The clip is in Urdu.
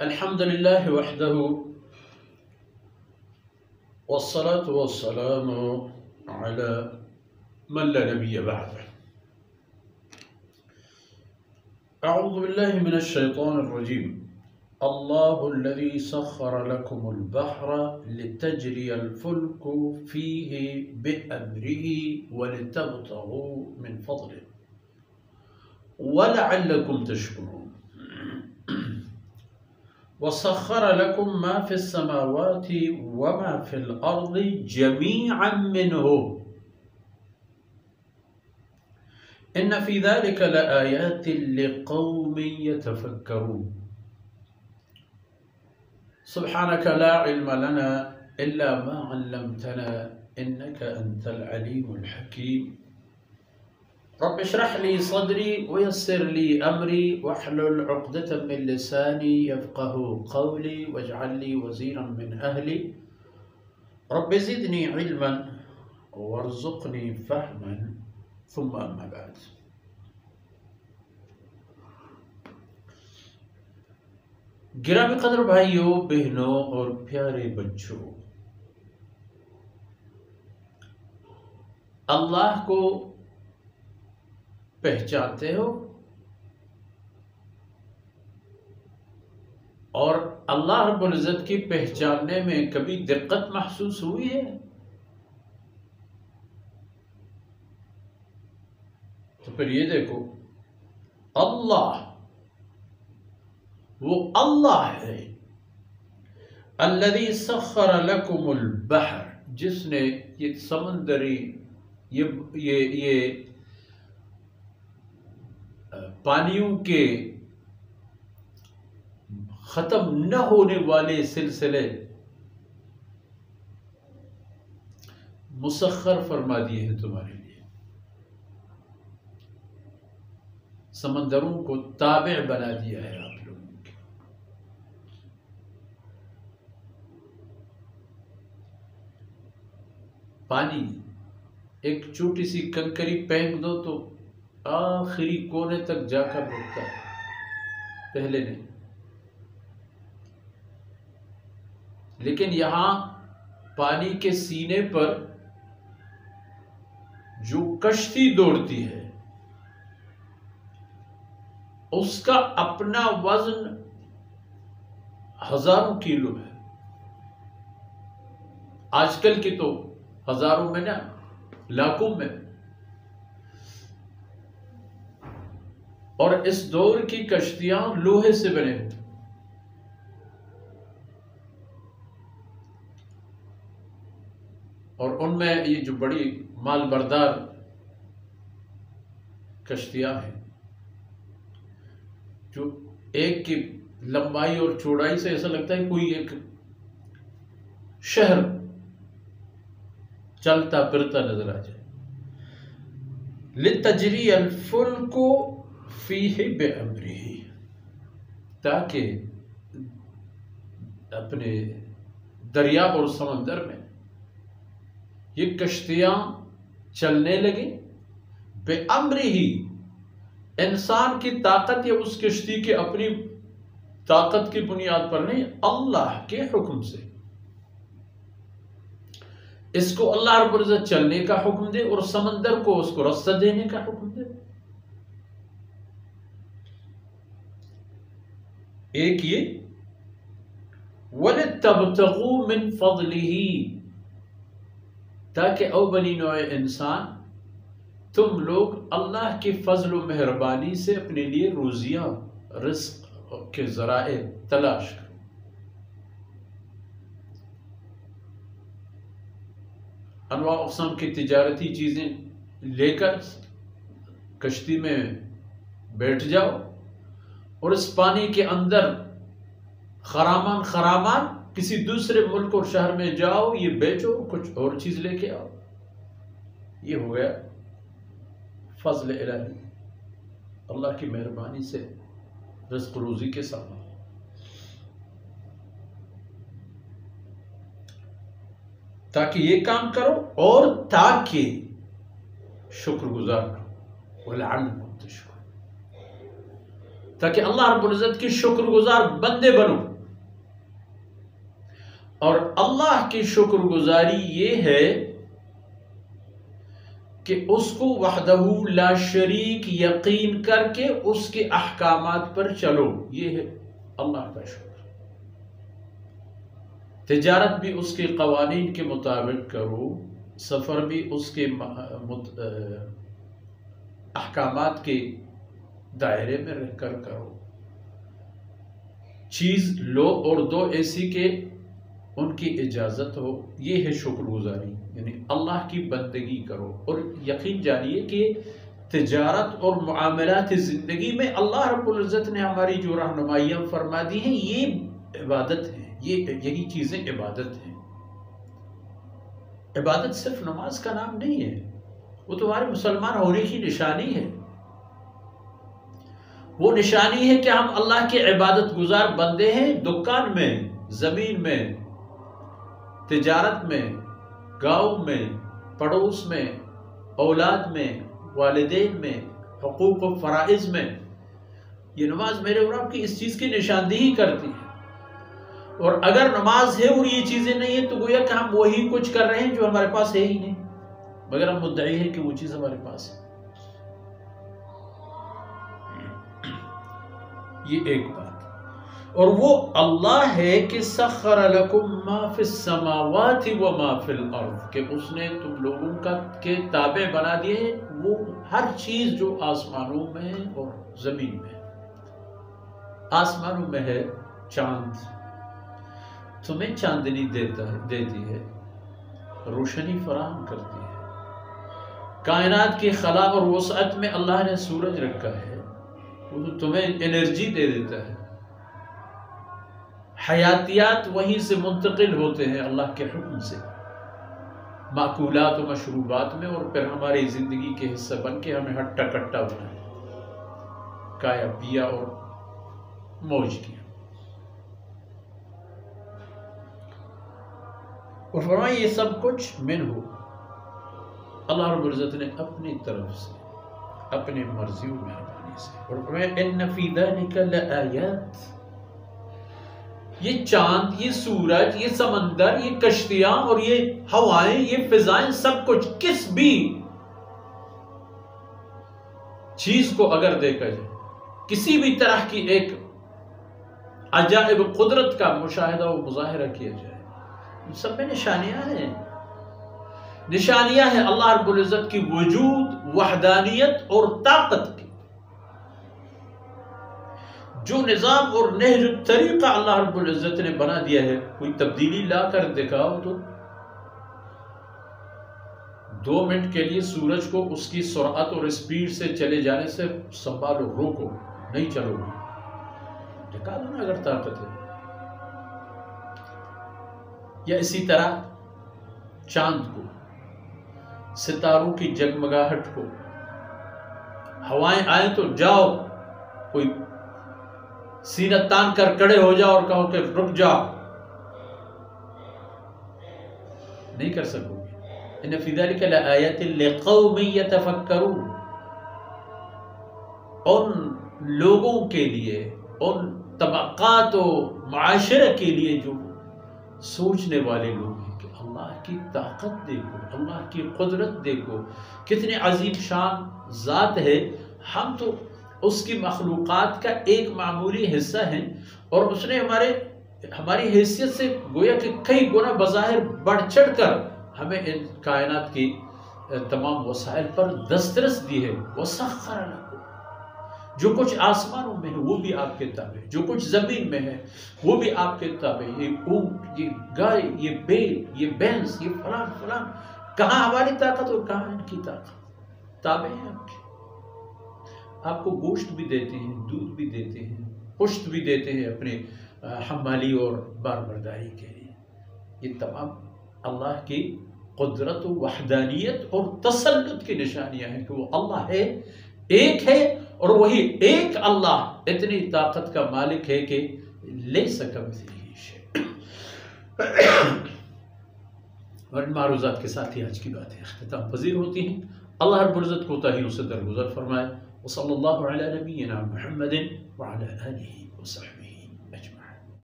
الحمد لله وحده والصلاة والسلام على من لا نبي بعده. أعوذ بالله من الشيطان الرجيم. الله الذي سخر لكم البحر لتجري الفلك فيه بأمره ولتبتغوا من فضله ولعلكم تشكرون. وسخر لكم ما في السماوات وما في الأرض جميعا منه إن في ذلك لآيات لقوم يتفكرون. سبحانك لا علم لنا إلا ما علمتنا إنك أنت العليم الحكيم. رب اشرح لي صدري ويسر لي أمري واحلل عقدة من لساني يفقه قولي واجعل لي وزيرا من أهلي. رب زدني علما وارزقني فهما ثم أما بعد. گرامی قدر بھائیوں، بہنوں اور پیارے بچوں، اللہ کو پہچانتے ہو اور اللہ رب العزت کی پہچاننے میں کبھی دقت محسوس ہوئی ہے؟ تو پھر یہ دیکھو، اللہ وہ اللہ ہے الذی سخر لکم البحر، جس نے یہ سمندری یہ پانیوں کے ختم نہ ہونے والے سلسلے مسخر فرما دیے ہیں تمہارے لیے، سمندروں کو تابع بنا دیا ہے آپ لوگوں کے۔ پانی ایک چھوٹی سی کنکری پھینک دو تو آخری کونے تک جا کر رکتا ہے، پہلے نہیں۔ لیکن یہاں پانی کے سینے پر جو کشتی دوڑتی ہے اس کا اپنا وزن ہزاروں کلو ہے۔ آج کل کی تو ہزاروں میں نہ، لاکھوں میں۔ اور اس دور کی کشتیاں لوہے سے بنے ہوئے، اور ان میں یہ جو بڑی مال بردار کشتیاں ہیں، جو ایک کی لمبائی اور چوڑائی سے ایسا لگتا ہے کوئی ایک شہر چلتا پھرتا نظر آ جائے۔ لِتَجْرِيَ الْفُلْكُ فِيهِ بِأَمْرِهِ، تاکہ اپنے دریا اور سمندر میں یہ کشتیاں چلنے لگیں۔ بِأَمْرِهِ، انسان کی طاقت یا اس کشتی کی اپنی طاقت کی بنیاد پر نہیں، اللہ کے حکم سے۔ اس کو اللہ رب العزت چلنے کا حکم دے اور سمندر کو اس کو رستہ دینے کا حکم دے۔ ایک یہ وَلِتَبْتَغُوا مِن فَضْلِهِ، تاکہ او بنی نوع انسان تم لوگ اللہ کی فضل و مہربانی سے اپنے لیے روزیاں، رزق کے ذرائع تلاش کرو۔ انواع اقسام کی تجارتی چیزیں لے کر کشتی میں بیٹھ جاؤ اور اس پانی کے اندر خرامان کسی دوسرے ملک اور شہر میں جاؤ، یہ بیچو، کچھ اور چیز لے کے آؤ۔ یہ ہو گیا فضل الہی، اللہ کی مہربانی سے رزق روزی کے ساتھ۔ تاکہ یہ کام کرو اور تاکہ شکر گزار کرو، وَلَعَلَّكُمْ تَشْكُرُونَ، تاکہ اللہ رب العزت کی شکر گزار بندے بنو۔ اور اللہ کی شکر گزاری یہ ہے کہ اس کو وحدہ لا شریک یقین کر کے اس کے احکامات پر چلو، یہ ہے اللہ کا شکر۔ تجارت بھی اس کے قوانین کے مطابق کرو، سفر بھی اس کے احکامات کے دائرے میں رہ کر کرو، چیز لو اور دو ایسی کہ ان کی اجازت ہو، یہ ہے شکر گزاری، یعنی اللہ کی بندگی کرو۔ اور یقین جانیے کہ تجارت اور معاملات زندگی میں اللہ رب العزت نے ہماری جو رہنمائیاں فرما دی ہیں یہ عبادت ہے، یہی چیزیں عبادت ہیں۔ عبادت صرف نماز کا نام نہیں ہے، وہ تمہارے مسلمان ہونے کی نشانی ہے، وہ نشانی ہے کہ ہم اللہ کے عبادت گزار بندے ہیں۔ دکان میں، زمین میں، تجارت میں، گاؤں میں، پڑوس میں، اولاد میں، والدین میں، حقوق و فرائض میں، یہ نماز میرے اور آپ کی اس چیز کی نشاندہی کرتی ہے۔ اور اگر نماز ہے اور یہ چیزیں نہیں ہیں تو گویا کہ ہم وہی کچھ کر رہے ہیں جو ہمارے پاس ہے ہی نہیں، مگر ہم مدعی ہیں کہ وہ چیز ہمارے پاس ہے۔ یہ ایک بات، اور وہ اللہ ہے کہ سخر لکم ما فی السماوات و ما فی الارض، کہ اس نے تم لوگوں کا کے تابع بنا دیے ہیں وہ ہر چیز جو آسمانوں میں ہے اور زمین میں ہے۔ آسمانوں میں ہے چاند، تمہیں چاندنی دیتی ہے، روشنی فراہم کرتی ہے۔ کائنات کی خلا اور وسعت میں اللہ نے سورج رکھا ہے، وہ تمہیں انرجی دے دیتا ہے۔ حیاتیات وہیں سے منتقل ہوتے ہیں اللہ کے حکم سے، معقولات و مشروبات میں، اور پھر ہماری زندگی کے حصہ بن کے ہمیں ہٹا کٹا بنائے، کایا پیا اور موج کیا۔ اور فرمائے یہ سب کچھ منہ، اللہ رب العزت نے اپنی طرف سے، اپنے مرضی و مہربانی سے۔ اور فرمائے ان فی ذلک لآیات، یہ چاند، یہ سورج، یہ سمندر، یہ کشتیاں اور یہ ہوائیں، یہ فضائیں، سب کچھ کس بھی چیز کو اگر دیکھا جائے، کسی بھی طرح کی ایک عجائب قدرت کا مشاہدہ و مظاہرہ کیا جائے، سب میں نشانیاں ہیں، نشانیاں ہیں اللہ رب العزت کی وجود، وحدانیت اور طاقت کی۔ جو نظام اور نہج طریقہ اللہ رب العزت نے بنا دیا ہے، کوئی تبدیلی لا کر دکھاؤ تو 2 منٹ کے لیے سورج کو اس کی سرعت اور اسپیڈ سے چلے جانے سے سنبھالو، روکو، نہیں چلو گی، دکھا دو نا اگر طاقت ہے۔ یا اسی طرح چاند کو، ستاروں کی جگمگاہٹ کو، ہوائیں آئیں تو جاؤ، کوئی سینہ تان کر کھڑے ہو جاؤ اور کہو کہ رک جاؤ، نہیں کر سکو گے۔ ان فی ذلک لآیات لقوم یتفکرون، ان لوگوں کے لیے، ان طبقات و معاشرے کے لیے جو سوچنے والے لوگ ہیں کہ اللہ کی طاقت دیکھو، اللہ کی قدرت دیکھو، کتنے عظیم شان ذات ہے، ہم تو اس کی مخلوقات کا ایک معمولی حصہ ہیں، اور اس نے ہماری حیثیت سے گویا کہ کئی گنا بظاہر بڑھ چڑھ کر ہمیں ان کائنات کی تمام وسائل پر دسترس دی ہے۔ وَسَخَّرَ لَكُمْ، جو کچھ آسمانوں میں ہے وہ بھی آپ کے تابع، جو کچھ زمین میں ہے وہ بھی آپ کے تابع، یہ اونٹ، یہ گائے، یہ بیل، یہ بھینس، یہ فلان فلان، کہاں ہماری طاقت اور کہاں ان کی طاقت، تابع ہیں آپ کے۔ آپ کو گوشت بھی دیتے ہیں، دودھ بھی دیتے ہیں، پشت بھی دیتے ہیں اپنے حمالی اور باربرداری کے لیے۔ یہ تمام اللہ کی قدرت و وحدانیت اور تسلط کی نشانیاں ہیں کہ وہ اللہ ہے، ایک ہے، اور وہی ایک اللہ اتنی طاقت کا مالک ہے کہ لیس کمثلہ شیء۔ اور ان معروضات کے ساتھ ہی آج کی باتیں اختتام پذیر ہوتی ہیں۔ اللہ رب العزت کوتاہیوں سے درگزر فرمائے۔ وصلی اللہ علی نبینا محمد وعلی آلہ وصحبہ۔